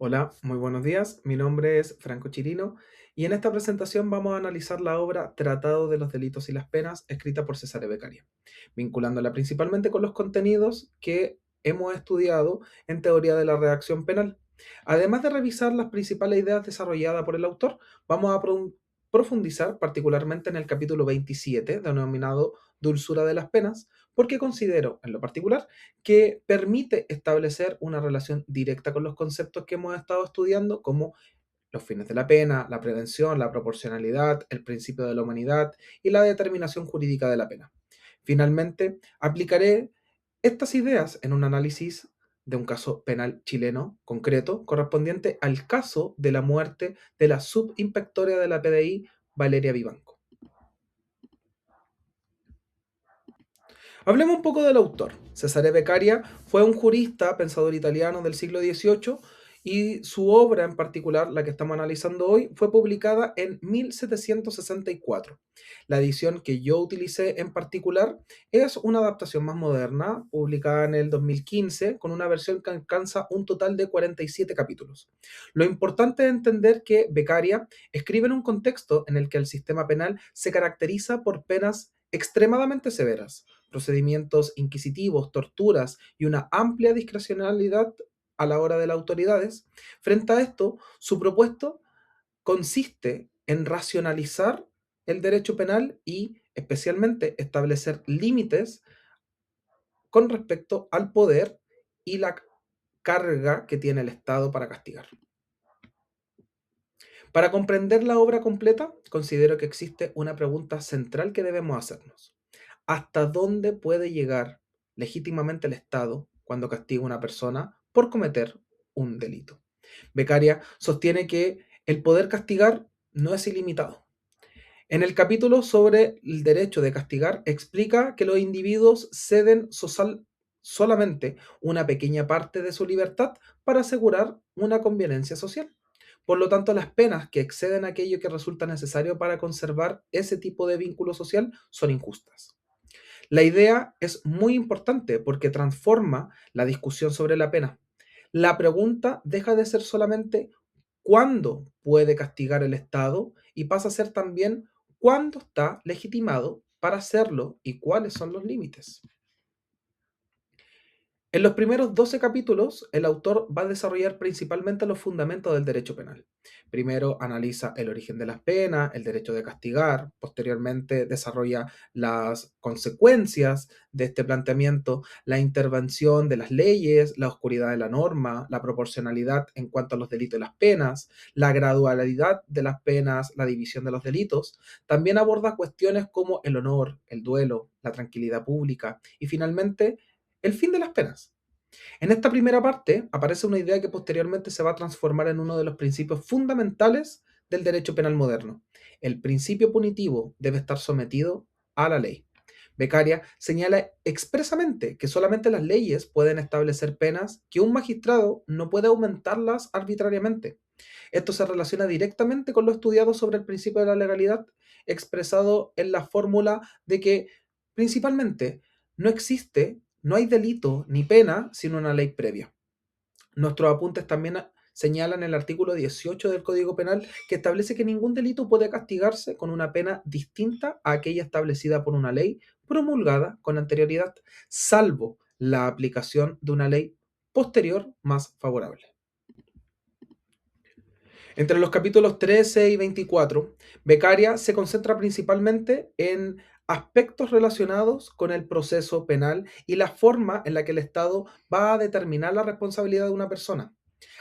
Hola, muy buenos días. Mi nombre es Franco Chirino y en esta presentación vamos a analizar la obra Tratado de los Delitos y las Penas, escrita por Cesare Beccaria, vinculándola principalmente con los contenidos que hemos estudiado en teoría de la redacción penal. Además de revisar las principales ideas desarrolladas por el autor, vamos a profundizar particularmente en el capítulo 27, denominado Dulzura de las Penas, porque considero, en lo particular, que permite establecer una relación directa con los conceptos que hemos estado estudiando, como los fines de la pena, la prevención, la proporcionalidad, el principio de la humanidad y la determinación jurídica de la pena. Finalmente, aplicaré estas ideas en un análisis de un caso penal chileno concreto correspondiente al caso de la muerte de la subinspectora de la PDI, Valeria Vivanco. Hablemos un poco del autor. Cesare Beccaria fue un jurista, pensador italiano del siglo XVIII y su obra en particular, la que estamos analizando hoy, fue publicada en 1764. La edición que yo utilicé en particular es una adaptación más moderna, publicada en el 2015, con una versión que alcanza un total de 47 capítulos. Lo importante es entender que Beccaria escribe en un contexto en el que el sistema penal se caracteriza por penas extremadamente severas, procedimientos inquisitivos, torturas y una amplia discrecionalidad a la hora de las autoridades. Frente a esto, su propuesto consiste en racionalizar el derecho penal y especialmente establecer límites con respecto al poder y la carga que tiene el Estado para castigar. Para comprender la obra completa, considero que existe una pregunta central que debemos hacernos. ¿Hasta dónde puede llegar legítimamente el Estado cuando castiga a una persona por cometer un delito? Beccaria sostiene que el poder castigar no es ilimitado. En el capítulo sobre el derecho de castigar, explica que los individuos ceden solamente una pequeña parte de su libertad para asegurar una convivencia social. Por lo tanto, las penas que exceden aquello que resulta necesario para conservar ese tipo de vínculo social son injustas. La idea es muy importante porque transforma la discusión sobre la pena. La pregunta deja de ser solamente cuándo puede castigar el Estado y pasa a ser también cuándo está legitimado para hacerlo y cuáles son los límites. En los primeros 12 capítulos, el autor va a desarrollar principalmente los fundamentos del derecho penal. Primero analiza el origen de las penas, el derecho de castigar, posteriormente desarrolla las consecuencias de este planteamiento, la intervención de las leyes, la oscuridad de la norma, la proporcionalidad en cuanto a los delitos y las penas, la gradualidad de las penas, la división de los delitos. También aborda cuestiones como el honor, el duelo, la tranquilidad pública y finalmente el fin de las penas. En esta primera parte aparece una idea que posteriormente se va a transformar en uno de los principios fundamentales del derecho penal moderno. El principio punitivo debe estar sometido a la ley. Beccaria señala expresamente que solamente las leyes pueden establecer penas, que un magistrado no puede aumentarlas arbitrariamente. Esto se relaciona directamente con lo estudiado sobre el principio de la legalidad, expresado en la fórmula de que principalmente no hay delito ni pena sin una ley previa. Nuestros apuntes también señalan el artículo 18 del Código Penal, que establece que ningún delito puede castigarse con una pena distinta a aquella establecida por una ley promulgada con anterioridad, salvo la aplicación de una ley posterior más favorable. Entre los capítulos 13 y 24, Beccaria se concentra principalmente en aspectos relacionados con el proceso penal y la forma en la que el Estado va a determinar la responsabilidad de una persona.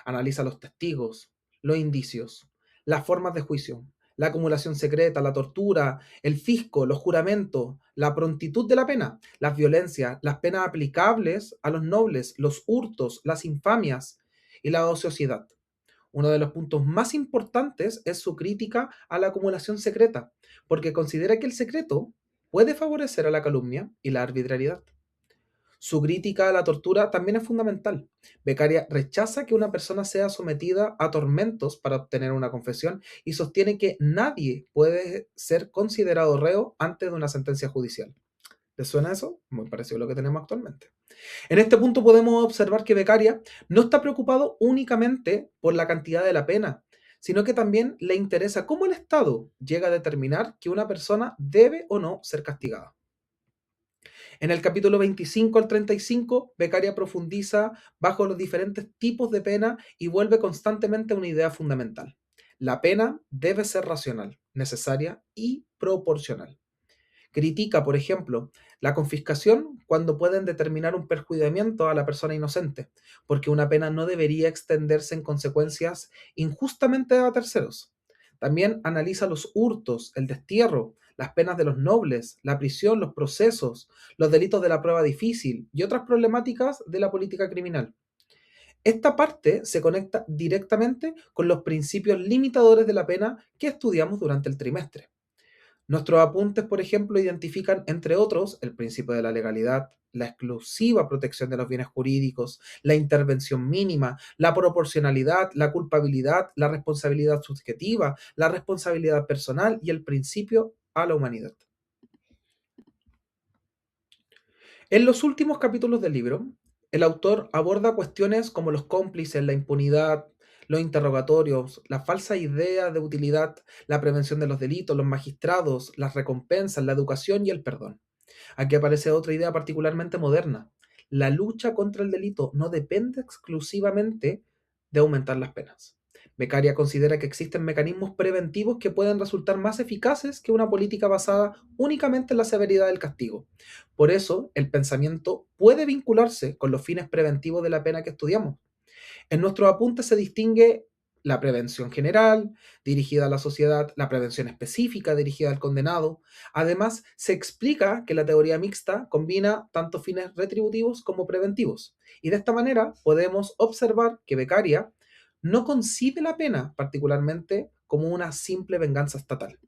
Analiza los testigos, los indicios, las formas de juicio, la acumulación secreta, la tortura, el fisco, los juramentos, la prontitud de la pena, las violencias, las penas aplicables a los nobles, los hurtos, las infamias y la ociosidad. Uno de los puntos más importantes es su crítica a la acumulación secreta, porque considera que el secreto puede favorecer a la calumnia y la arbitrariedad. Su crítica a la tortura también es fundamental. Beccaria rechaza que una persona sea sometida a tormentos para obtener una confesión y sostiene que nadie puede ser considerado reo antes de una sentencia judicial. ¿Les suena eso? Muy parecido a lo que tenemos actualmente. En este punto podemos observar que Beccaria no está preocupado únicamente por la cantidad de la pena, sino que también le interesa cómo el Estado llega a determinar que una persona debe o no ser castigada. En el capítulo 25 al 35, Beccaria profundiza bajo los diferentes tipos de pena y vuelve constantemente a una idea fundamental. La pena debe ser racional, necesaria y proporcional. Critica, por ejemplo, la confiscación cuando pueden determinar un perjudiciamiento a la persona inocente, porque una pena no debería extenderse en consecuencias injustamente a terceros. También analiza los hurtos, el destierro, las penas de los nobles, la prisión, los procesos, los delitos de la prueba difícil y otras problemáticas de la política criminal. Esta parte se conecta directamente con los principios limitadores de la pena que estudiamos durante el trimestre. Nuestros apuntes, por ejemplo, identifican, entre otros, el principio de la legalidad, la exclusiva protección de los bienes jurídicos, la intervención mínima, la proporcionalidad, la culpabilidad, la responsabilidad subjetiva, la responsabilidad personal y el principio a la humanidad. En los últimos capítulos del libro, el autor aborda cuestiones como los cómplices, la impunidad, los interrogatorios, la falsa idea de utilidad, la prevención de los delitos, los magistrados, las recompensas, la educación y el perdón. Aquí aparece otra idea particularmente moderna. La lucha contra el delito no depende exclusivamente de aumentar las penas. Beccaria considera que existen mecanismos preventivos que pueden resultar más eficaces que una política basada únicamente en la severidad del castigo. Por eso, el pensamiento puede vincularse con los fines preventivos de la pena que estudiamos. En nuestros apuntes se distingue la prevención general, dirigida a la sociedad, la prevención específica, dirigida al condenado. Además, se explica que la teoría mixta combina tanto fines retributivos como preventivos. Y de esta manera podemos observar que Beccaria no concibe la pena particularmente como una simple venganza estatal.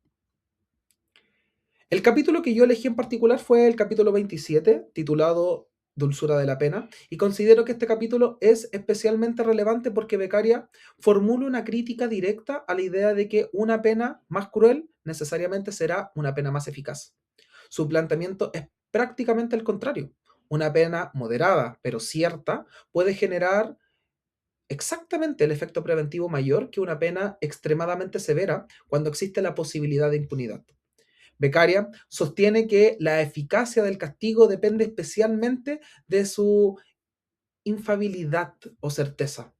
El capítulo que yo elegí en particular fue el capítulo 27, titulado Dulzura de la pena, y considero que este capítulo es especialmente relevante porque Beccaria formula una crítica directa a la idea de que una pena más cruel necesariamente será una pena más eficaz. Su planteamiento es prácticamente el contrario. Una pena moderada, pero cierta, puede generar exactamente el efecto preventivo mayor que una pena extremadamente severa cuando existe la posibilidad de impunidad. Beccaria sostiene que la eficacia del castigo depende especialmente de su infalibilidad o certeza,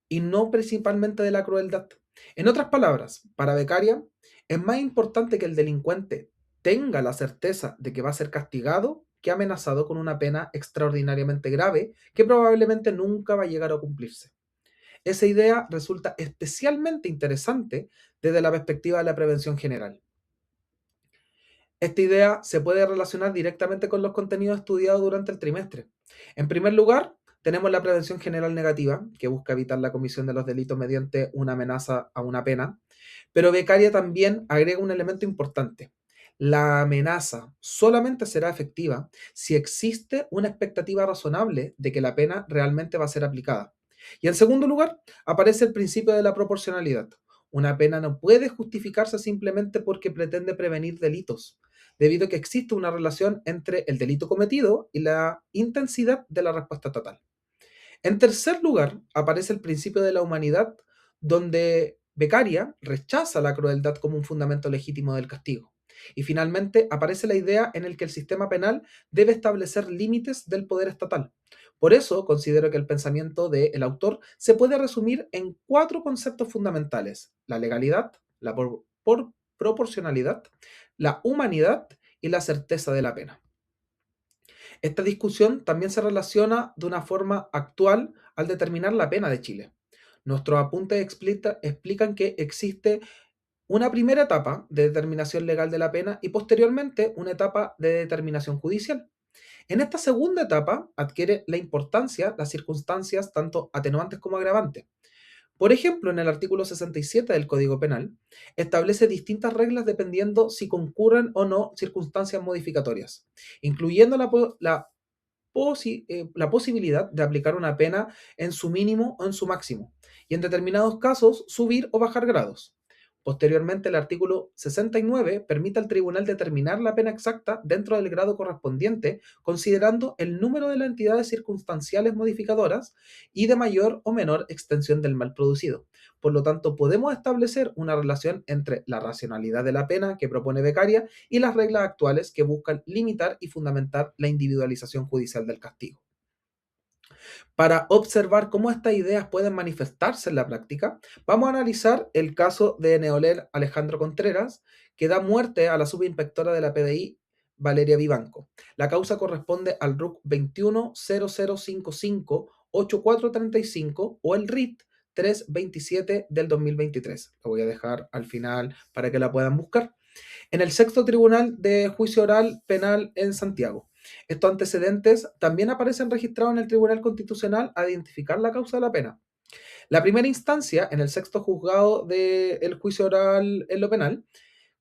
y no principalmente de la crueldad. En otras palabras, para Beccaria, es más importante que el delincuente tenga la certeza de que va a ser castigado que amenazado con una pena extraordinariamente grave que probablemente nunca va a llegar a cumplirse. Esa idea resulta especialmente interesante desde la perspectiva de la prevención general. Esta idea se puede relacionar directamente con los contenidos estudiados durante el trimestre. En primer lugar, tenemos la prevención general negativa, que busca evitar la comisión de los delitos mediante una amenaza a una pena, pero Beccaria también agrega un elemento importante. La amenaza solamente será efectiva si existe una expectativa razonable de que la pena realmente va a ser aplicada. Y en segundo lugar, aparece el principio de la proporcionalidad. Una pena no puede justificarse simplemente porque pretende prevenir delitos, debido a que existe una relación entre el delito cometido y la intensidad de la respuesta total. En tercer lugar, aparece el principio de la humanidad, donde Beccaria rechaza la crueldad como un fundamento legítimo del castigo. Y finalmente aparece la idea en el que el sistema penal debe establecer límites del poder estatal. Por eso considero que el pensamiento del autor se puede resumir en cuatro conceptos fundamentales: la legalidad, la proporcionalidad, la humanidad y la certeza de la pena. Esta discusión también se relaciona de una forma actual al determinar la pena de Chile. Nuestros apuntes explican que existe una primera etapa de determinación legal de la pena y posteriormente una etapa de determinación judicial. En esta segunda etapa adquiere la importancia las circunstancias tanto atenuantes como agravantes. Por ejemplo, en el artículo 67 del Código Penal, establece distintas reglas dependiendo si concurren o no circunstancias modificatorias, incluyendo la posibilidad de aplicar una pena en su mínimo o en su máximo, y en determinados casos subir o bajar grados. Posteriormente, el artículo 69 permite al tribunal determinar la pena exacta dentro del grado correspondiente, considerando el número de las entidades circunstanciales modificadoras y de mayor o menor extensión del mal producido. Por lo tanto, podemos establecer una relación entre la racionalidad de la pena que propone Beccaria y las reglas actuales que buscan limitar y fundamentar la individualización judicial del castigo. Para observar cómo estas ideas pueden manifestarse en la práctica, vamos a analizar el caso de Neoler Alejandro Contreras, que da muerte a la subinspectora de la PDI, Valeria Vivanco. La causa corresponde al RUC 2100558435 o el RIT 327 del 2023. Lo voy a dejar al final para que la puedan buscar. En el sexto tribunal de juicio oral penal en Santiago. Estos antecedentes también aparecen registrados en el Tribunal Constitucional a identificar la causa de la pena. La primera instancia, en el sexto juzgado del juicio oral en lo penal,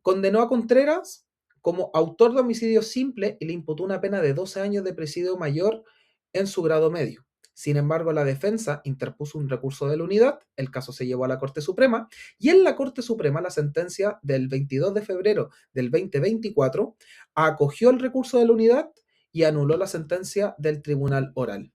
condenó a Contreras como autor de homicidio simple y le imputó una pena de 12 años de presidio mayor en su grado medio. Sin embargo, la defensa interpuso un recurso de la unidad, el caso se llevó a la Corte Suprema y en la Corte Suprema la sentencia del 22 de febrero del 2024 acogió el recurso de la unidad y anuló la sentencia del tribunal oral.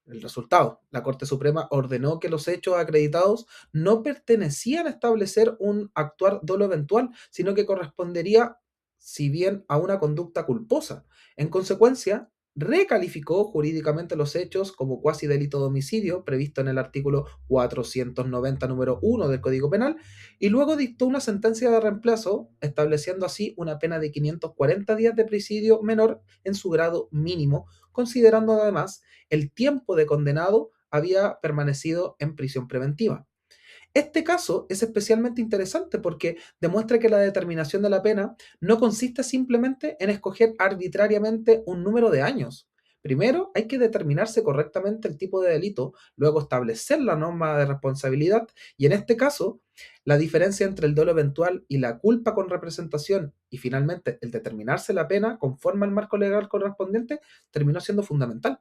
El resultado, la Corte Suprema ordenó que los hechos acreditados no pertenecían a establecer un actuar dolo eventual, sino que correspondería, si bien, a una conducta culposa. En consecuencia, recalificó jurídicamente los hechos como cuasi delito de homicidio, previsto en el artículo 490, número 1 del Código Penal, y luego dictó una sentencia de reemplazo, estableciendo así una pena de 540 días de presidio menor en su grado mínimo, considerando además el tiempo de condenado había permanecido en prisión preventiva. Este caso es especialmente interesante porque demuestra que la determinación de la pena no consiste simplemente en escoger arbitrariamente un número de años. Primero, hay que determinarse correctamente el tipo de delito, luego establecer la norma de responsabilidad y en este caso, la diferencia entre el dolo eventual y la culpa con representación y finalmente el determinarse la pena conforme al marco legal correspondiente terminó siendo fundamental.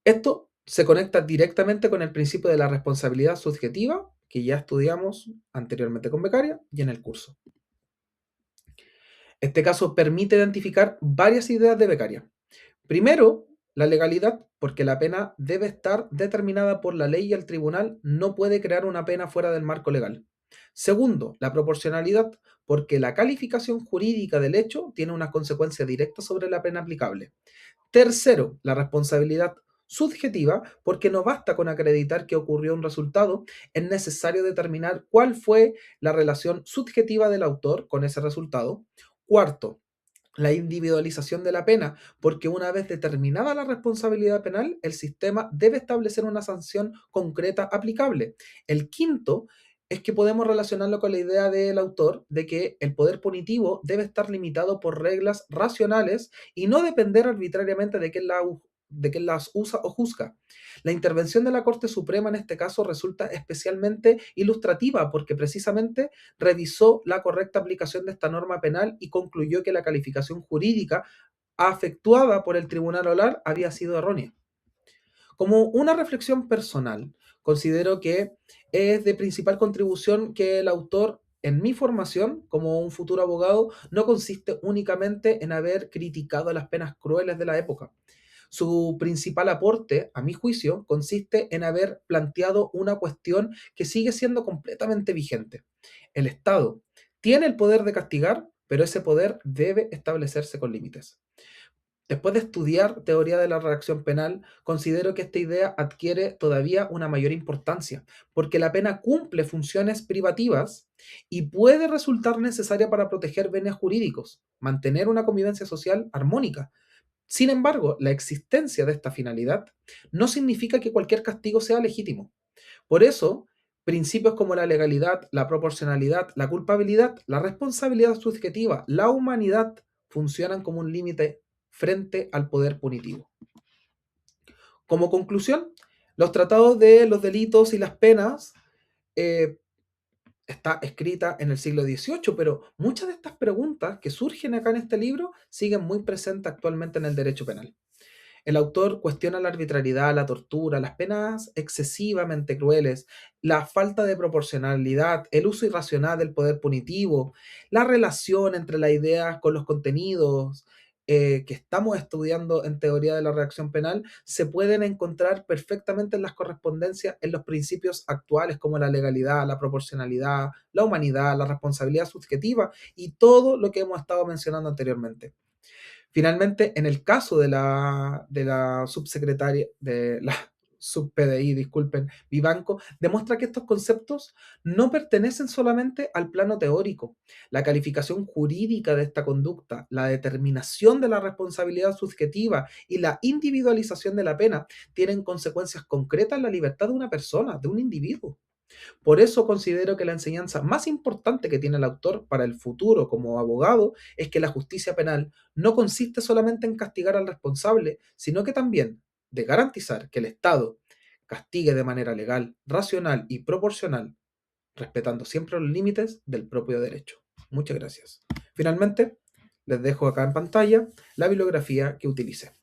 Esto se conecta directamente con el principio de la responsabilidad subjetiva, que ya estudiamos anteriormente con Beccaria y en el curso. Este caso permite identificar varias ideas de Beccaria. Primero, la legalidad, porque la pena debe estar determinada por la ley y el tribunal no puede crear una pena fuera del marco legal. Segundo, la proporcionalidad, porque la calificación jurídica del hecho tiene una consecuencia directa sobre la pena aplicable. Tercero, la responsabilidad subjetiva, porque no basta con acreditar que ocurrió un resultado, es necesario determinar cuál fue la relación subjetiva del autor con ese resultado. Cuarto, la individualización de la pena, porque una vez determinada la responsabilidad penal, el sistema debe establecer una sanción concreta aplicable. El quinto es que podemos relacionarlo con la idea del autor de que el poder punitivo debe estar limitado por reglas racionales y no depender arbitrariamente de quién las usa o juzga. La intervención de la Corte Suprema en este caso resulta especialmente ilustrativa porque precisamente revisó la correcta aplicación de esta norma penal y concluyó que la calificación jurídica afectuada por el Tribunal Oral había sido errónea. Como una reflexión personal, considero que es de principal contribución que el autor en mi formación como un futuro abogado no consiste únicamente en haber criticado las penas crueles de la época. Su principal aporte, a mi juicio, consiste en haber planteado una cuestión que sigue siendo completamente vigente. El Estado tiene el poder de castigar, pero ese poder debe establecerse con límites. Después de estudiar teoría de la reacción penal, considero que esta idea adquiere todavía una mayor importancia, porque la pena cumple funciones privativas y puede resultar necesaria para proteger bienes jurídicos, mantener una convivencia social armónica. Sin embargo, la existencia de esta finalidad no significa que cualquier castigo sea legítimo. Por eso, principios como la legalidad, la proporcionalidad, la culpabilidad, la responsabilidad subjetiva, la humanidad funcionan como un límite frente al poder punitivo. Como conclusión, los tratados de los delitos y las penas eh, está escrita en el siglo XVIII, pero muchas de estas preguntas que surgen acá en este libro siguen muy presentes actualmente en el derecho penal. El autor cuestiona la arbitrariedad, la tortura, las penas excesivamente crueles, la falta de proporcionalidad, el uso irracional del poder punitivo, la relación entre las ideas con los contenidos que estamos estudiando en teoría de la reacción penal, se pueden encontrar perfectamente en las correspondencias en los principios actuales como la legalidad, la proporcionalidad, la humanidad, la responsabilidad subjetiva y todo lo que hemos estado mencionando anteriormente. Finalmente, en el caso de la subsecretaria, de la sub-PDI, disculpen, Vivanco, demuestra que estos conceptos no pertenecen solamente al plano teórico. La calificación jurídica de esta conducta, la determinación de la responsabilidad subjetiva y la individualización de la pena tienen consecuencias concretas en la libertad de una persona, de un individuo. Por eso considero que la enseñanza más importante que tiene el autor para el futuro como abogado es que la justicia penal no consiste solamente en castigar al responsable, sino que también de garantizar que el Estado castigue de manera legal, racional y proporcional, respetando siempre los límites del propio derecho. Muchas gracias. Finalmente, les dejo acá en pantalla la bibliografía que utilicé.